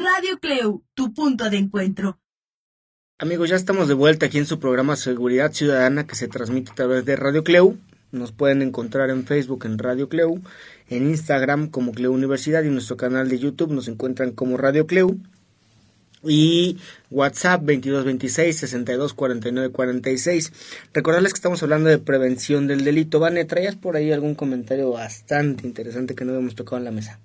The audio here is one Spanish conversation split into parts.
Radio Cleu, tu punto de encuentro. Amigos, ya estamos de vuelta aquí en su programa Seguridad Ciudadana, que se transmite a través de Radio Cleu. Nos pueden encontrar en Facebook en Radio Cleu, en Instagram como Cleu Universidad y en nuestro canal de YouTube nos encuentran como Radio Cleu. Y WhatsApp 2226-624946. Recordarles que estamos hablando de prevención del delito. Vane, ¿traías por ahí algún comentario bastante interesante que no habíamos tocado en la mesa?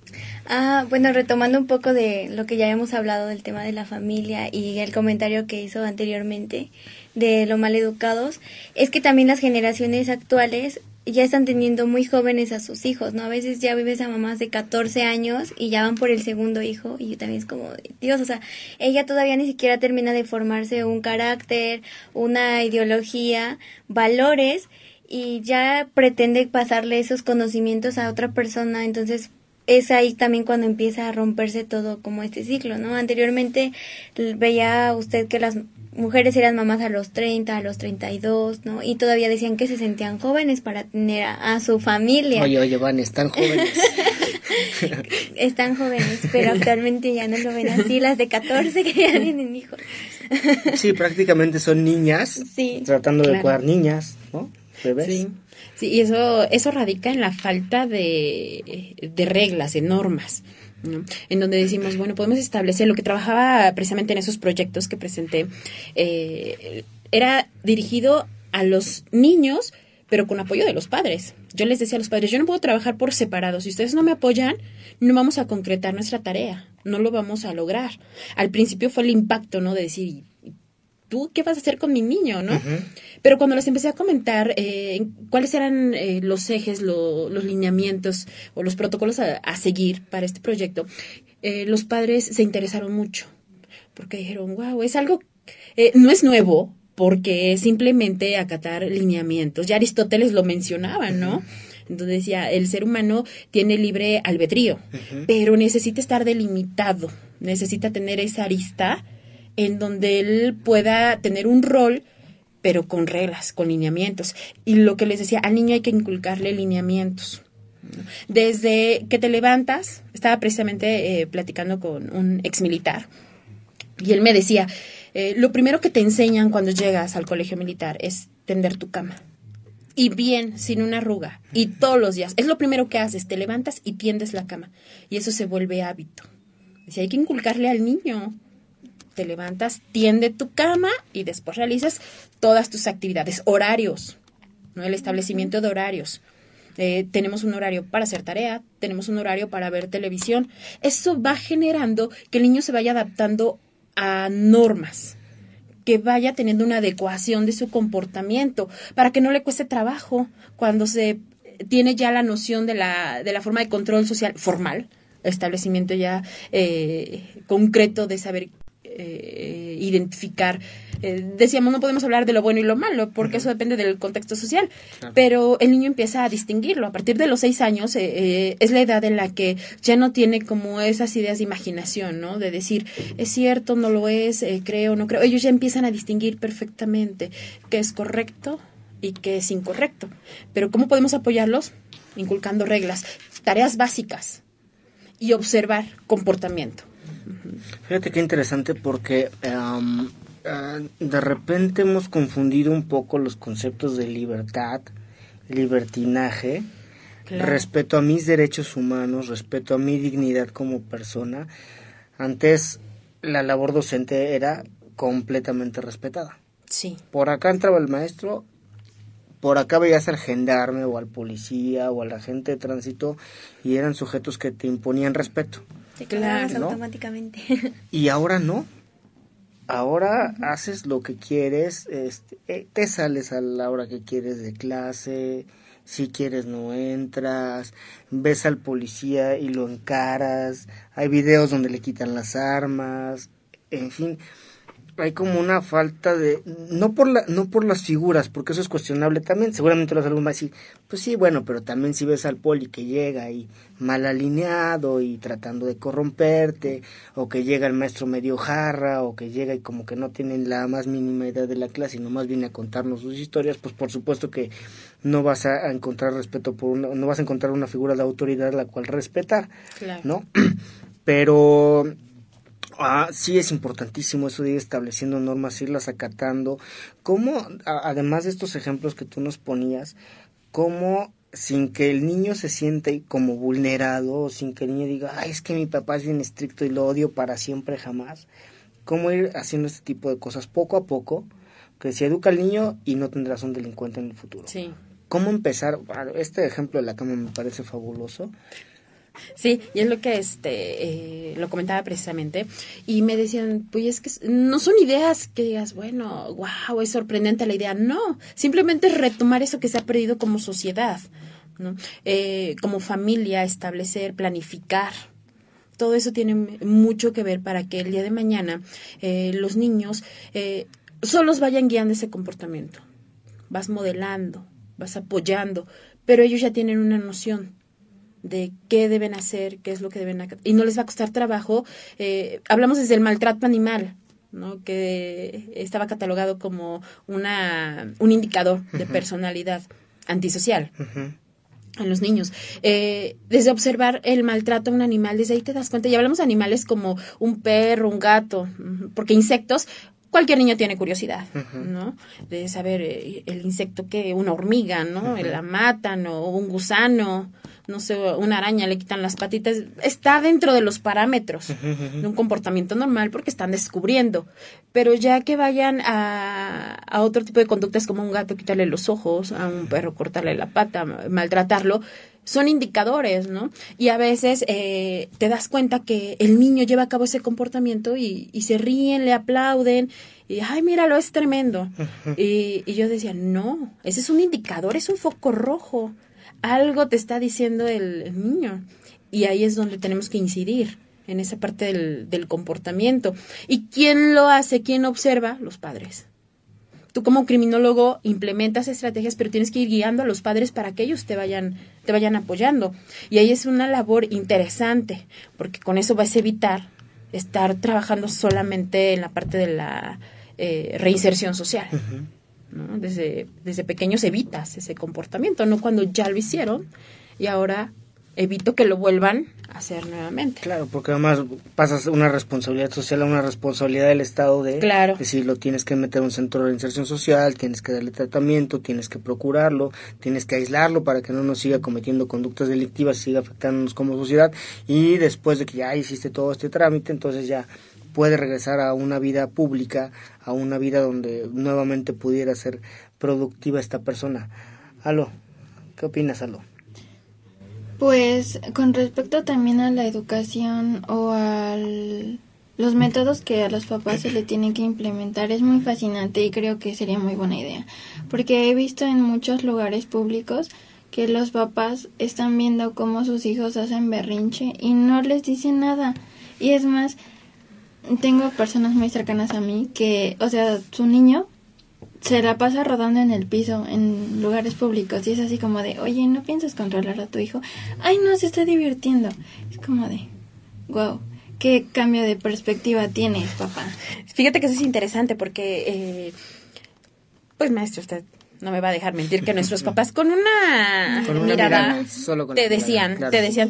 Bueno, retomando un poco de lo que ya habíamos hablado del tema de la familia y el comentario que hizo anteriormente de lo mal educados, es que también las generaciones actuales ya están teniendo muy jóvenes a sus hijos, ¿no? A veces ya vives a mamás de 14 años y ya van por el segundo hijo y también es como, Dios, o sea, ella todavía ni siquiera termina de formarse un carácter, una ideología, valores y ya pretende pasarle esos conocimientos a otra persona, entonces es ahí también cuando empieza a romperse todo como este ciclo, ¿no? Anteriormente veía usted que las mujeres eran mamás a los 30, a los 32, ¿no? Y todavía decían que se sentían jóvenes para tener a su familia. Oye, Van, están jóvenes. Están jóvenes, pero actualmente ya no lo ven así, las de 14 que ya tienen hijos. Sí, prácticamente son niñas, sí, tratando de cuidar niñas, ¿no? Bebés. Sí. Sí, y eso radica en la falta de reglas, de normas, ¿no? En donde decimos, bueno, podemos establecer lo que trabajaba precisamente en esos proyectos que presenté, era dirigido a los niños, pero con apoyo de los padres. Yo les decía a los padres, yo no puedo trabajar por separado, si ustedes no me apoyan, no vamos a concretar nuestra tarea, no lo vamos a lograr. Al principio fue el impacto, ¿no? De decir, ¿tú qué vas a hacer con mi niño, no? Uh-huh. Pero cuando les empecé a comentar cuáles eran los ejes, los lineamientos o los protocolos a seguir para este proyecto, los padres se interesaron mucho, porque dijeron, wow, es algo, no es nuevo, porque es simplemente acatar lineamientos. Ya Aristóteles lo mencionaba, ¿no? Uh-huh. Entonces decía, el ser humano tiene libre albedrío, uh-huh, pero necesita estar delimitado, necesita tener esa arista en donde él pueda tener un rol, pero con reglas, con lineamientos. Y lo que les decía, al niño hay que inculcarle lineamientos. Desde que te levantas, estaba precisamente platicando con un exmilitar, y él me decía, lo primero que te enseñan cuando llegas al colegio militar es tender tu cama. Y bien, sin una arruga, y todos los días. Es lo primero que haces, te levantas y tiendes la cama. Y eso se vuelve hábito. Decía, hay que inculcarle al niño. Te levantas, tiende tu cama y después realizas todas tus actividades, horarios, ¿no? El establecimiento de horarios. Tenemos un horario para hacer tarea, tenemos un horario para ver televisión. Eso va generando que el niño se vaya adaptando a normas, que vaya teniendo una adecuación de su comportamiento, para que no le cueste trabajo cuando se tiene ya la noción de la forma de control social formal, establecimiento ya concreto de saber identificar. Decíamos, no podemos hablar de lo bueno y lo malo, porque eso depende del contexto social, pero el niño empieza a distinguirlo. A partir de los 6 años es la edad en la que ya no tiene como esas ideas de imaginación, ¿no? De decir, es cierto, no lo es, creo, no creo. Ellos ya empiezan a distinguir perfectamente qué es correcto y qué es incorrecto. Pero ¿cómo podemos apoyarlos? Inculcando reglas, tareas básicas y observar comportamiento. Fíjate qué interesante, porque de repente hemos confundido un poco los conceptos de libertad, libertinaje, claro, respeto a mis derechos humanos, respeto a mi dignidad como persona. Antes la labor docente era completamente respetada. Sí. Por acá entraba el maestro, por acá veías al gendarme o al policía o al agente de tránsito y eran sujetos que te imponían respeto. Claro, ¿no? Automáticamente. Y ahora no. Ahora haces lo que quieres, te sales a la hora que quieres de clase, si quieres no entras, ves al policía y lo encaras, hay videos donde le quitan las armas, en fin, hay como una falta de, no por las figuras, porque eso es cuestionable también. Seguramente los alumnos van a decir, pues sí, bueno, pero también si ves al poli que llega ahí mal alineado y tratando de corromperte, o que llega el maestro medio jarra, o que llega y como que no tienen la más mínima idea de la clase y nomás viene a contarnos sus historias, pues por supuesto que no vas a encontrar respeto no vas a encontrar una figura de autoridad a la cual respetar, claro, ¿no? Pero Sí, es importantísimo eso de ir estableciendo normas, irlas acatando. ¿Cómo, además de estos ejemplos que tú nos ponías, cómo sin que el niño se siente como vulnerado, sin que el niño diga, ay, es que mi papá es bien estricto y lo odio para siempre jamás, cómo ir haciendo este tipo de cosas poco a poco, que se educa al niño y no tendrás un delincuente en el futuro? Sí. ¿Cómo empezar? Este ejemplo de la cama me parece fabuloso. Sí, y es lo que lo comentaba precisamente, y me decían, pues es que no son ideas que digas, bueno, wow, es sorprendente la idea, no, simplemente es retomar eso que se ha perdido como sociedad, ¿no? Como familia, establecer, planificar. Todo eso tiene mucho que ver para que el día de mañana los niños solos vayan guiando ese comportamiento. Vas modelando, vas apoyando, pero ellos ya tienen una noción de qué deben hacer, qué es lo que deben hacer, y no les va a costar trabajo. Hablamos desde el maltrato animal, ¿no? Que estaba catalogado como un indicador de personalidad antisocial. Uh-huh. En los niños, desde observar el maltrato a un animal, desde ahí te das cuenta, y hablamos de animales como un perro, un gato, porque insectos, cualquier niño tiene curiosidad, ¿no? De saber el insecto que, una hormiga, ¿no? La matan, o un gusano, no sé, una araña, le quitan las patitas. Está dentro de los parámetros de un comportamiento normal porque están descubriendo. Pero ya que vayan a otro tipo de conductas, como a un gato quitarle los ojos, a un perro cortarle la pata, maltratarlo, son indicadores, ¿no? Y a veces te das cuenta que el niño lleva a cabo ese comportamiento y se ríen, le aplauden, y ay, míralo, es tremendo. Y yo decía, no, ese es un indicador, es un foco rojo. Algo te está diciendo el niño. Y ahí es donde tenemos que incidir, en esa parte del comportamiento. ¿Y quién lo hace? ¿Quién observa? Los padres. Tú como criminólogo implementas estrategias, pero tienes que ir guiando a los padres para que ellos te vayan apoyando. Y ahí es una labor interesante, porque con eso vas a evitar estar trabajando solamente en la parte de la reinserción social. ¿No? Desde pequeños evitas ese comportamiento, no cuando ya lo hicieron y ahora evito que lo vuelvan a hacer nuevamente. Claro, porque además pasas una responsabilidad social a una responsabilidad del Estado de decirlo, tienes que meter un centro de inserción social, tienes que darle tratamiento, tienes que procurarlo, tienes que aislarlo para que no nos siga cometiendo conductas delictivas y siga afectándonos como sociedad, y después de que ya hiciste todo este trámite, entonces ya puede regresar a una vida pública, a una vida donde nuevamente pudiera ser productiva esta persona. Aló, ¿qué opinas, Aló? Pues con respecto también a la educación o a los métodos que a los papás se le tienen que implementar, es muy fascinante y creo que sería muy buena idea, porque he visto en muchos lugares públicos que los papás están viendo cómo sus hijos hacen berrinche y no les dicen nada. Y es más, tengo personas muy cercanas a mí que, o sea, su niño se la pasa rodando en el piso en lugares públicos y es así como de, oye, ¿no piensas controlar a tu hijo? Ay, no, se está divirtiendo. Es como de, wow, qué cambio de perspectiva tienes, papá. Fíjate que eso es interesante porque, pues maestro, usted no me va a dejar mentir que nuestros papás con una mirada solo con te decían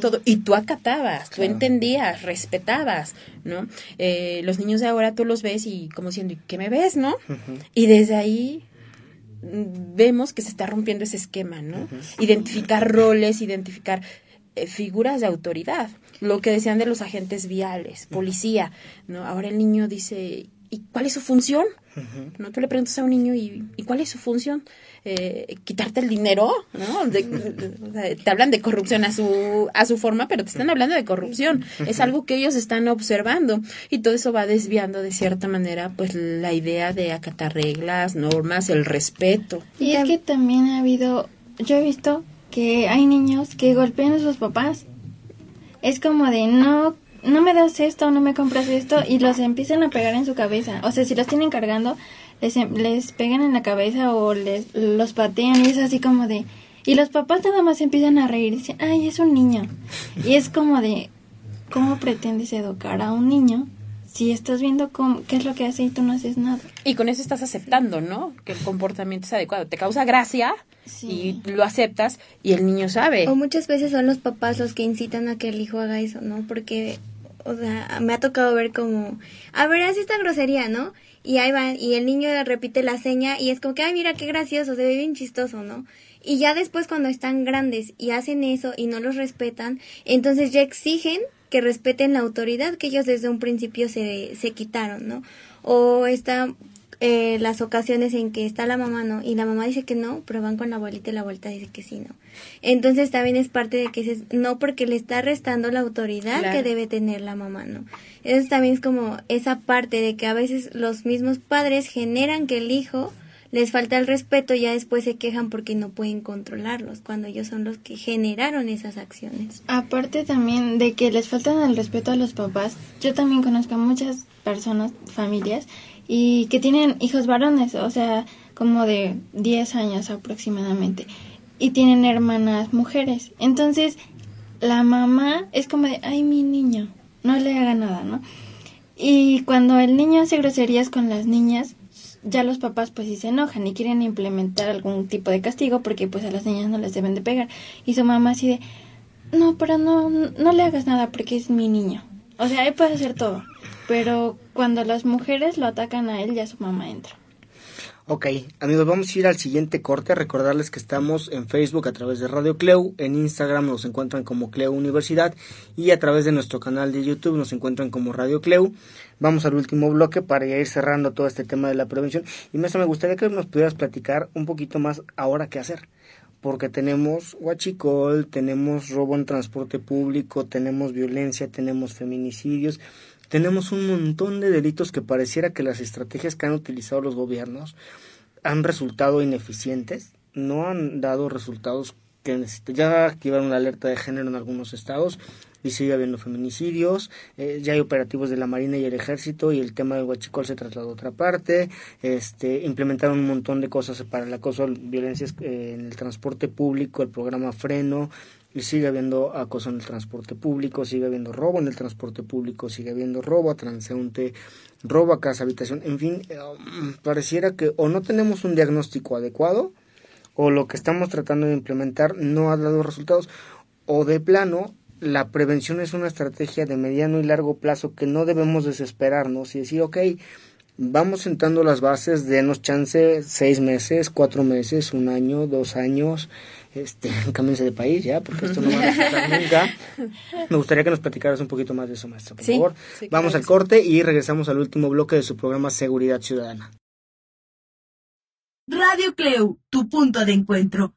todo, y tú acatabas, tú entendías, respetabas, ¿no? Los niños de ahora tú los ves y como diciendo, ¿qué me ves, no? Y desde ahí vemos que se está rompiendo ese esquema, ¿no? Identificar roles, identificar figuras de autoridad, lo que decían de los agentes viales, policía, ¿no? Ahora el niño dice, ¿y cuál es su función? ¿No? Tú le preguntas a un niño, ¿y cuál es su función? ¿Quitarte el dinero? ¿No? Te hablan de corrupción a su forma, pero te están hablando de corrupción. Es algo que ellos están observando y todo eso va desviando de cierta manera pues la idea de acatar reglas, normas, el respeto. Y es que también yo he visto que hay niños que golpean a sus papás. Es como de no me das esto, no me compras esto, y los empiezan a pegar en su cabeza. O sea, si los tienen cargando, les pegan en la cabeza o los patean, y es así como de... Y los papás nada más empiezan a reír y dicen, ay, es un niño. Y es como de, ¿cómo pretendes educar a un niño si estás viendo qué es lo que hace y tú no haces nada? Y con eso estás aceptando, ¿no? Que el comportamiento es adecuado. Te causa gracia y lo aceptas y el niño sabe. O muchas veces son los papás los que incitan a que el hijo haga eso, ¿no? Porque o sea, me ha tocado ver como, a ver, haz esta grosería, ¿no? Y ahí van, y el niño repite la seña y es como que, ay, mira qué gracioso, se ve bien chistoso, ¿no? Y ya después cuando están grandes y hacen eso y no los respetan, entonces ya exigen que respeten la autoridad que ellos desde un principio se quitaron, ¿no? O las ocasiones en que está la mamá, ¿no? Y la mamá dice que no, pero van con la abuelita y la abuelita dice que sí, ¿no? Entonces también es parte de que no, porque le está restando la autoridad que debe tener la mamá, ¿no? Entonces también es como esa parte de que a veces los mismos padres generan que el hijo les falta el respeto y ya después se quejan porque no pueden controlarlos, cuando ellos son los que generaron esas acciones. Aparte también de que les faltan el respeto a los papás, yo también conozco a muchas personas, familias, y que tienen hijos varones, o sea, como de 10 años aproximadamente, y tienen hermanas mujeres. Entonces, la mamá es como de, ay, mi niño, no le haga nada, ¿no? Y cuando el niño hace groserías con las niñas, ya los papás pues sí se enojan y quieren implementar algún tipo de castigo porque pues a las niñas no les deben de pegar. Y su mamá así de, no, pero no le hagas nada porque es mi niño. O sea, él puede hacer todo. Pero cuando las mujeres lo atacan a él, ya su mamá entra. Ok, amigos, vamos a ir al siguiente corte. Recordarles que estamos en Facebook a través de Radio Cleu, en Instagram nos encuentran como Cleu Universidad y a través de nuestro canal de YouTube nos encuentran como Radio Cleu. Vamos al último bloque para ir cerrando todo este tema de la prevención. Y maestra, me gustaría que nos pudieras platicar un poquito más ahora qué hacer. Porque tenemos huachicol, tenemos robo en transporte público, tenemos violencia, tenemos feminicidios, tenemos un montón de delitos que pareciera que las estrategias que han utilizado los gobiernos han resultado ineficientes, no han dado resultados que necesitan. Ya activaron la alerta de género en algunos estados y sigue habiendo feminicidios, ya hay operativos de la Marina y el Ejército y el tema del huachicol se trasladó a otra parte, implementaron un montón de cosas para el acoso, violencias en el transporte público, el programa Freno, y sigue habiendo acoso en el transporte público, sigue habiendo robo en el transporte público, sigue habiendo robo a transeúnte, robo a casa habitación, en fin, pareciera que o no tenemos un diagnóstico adecuado o lo que estamos tratando de implementar no ha dado resultados, o de plano la prevención es una estrategia de mediano y largo plazo que no debemos desesperarnos y decir, ok, vamos sentando las bases, denos chance 6 meses, 4 meses, 1 año, 2 años, cámbiense de país ya, porque esto no va a resultar nunca. Me gustaría que nos platicaras un poquito más de eso, maestra, por favor. Sí, vamos al corte y regresamos al último bloque de su programa Seguridad Ciudadana. Radio Cleu, tu punto de encuentro.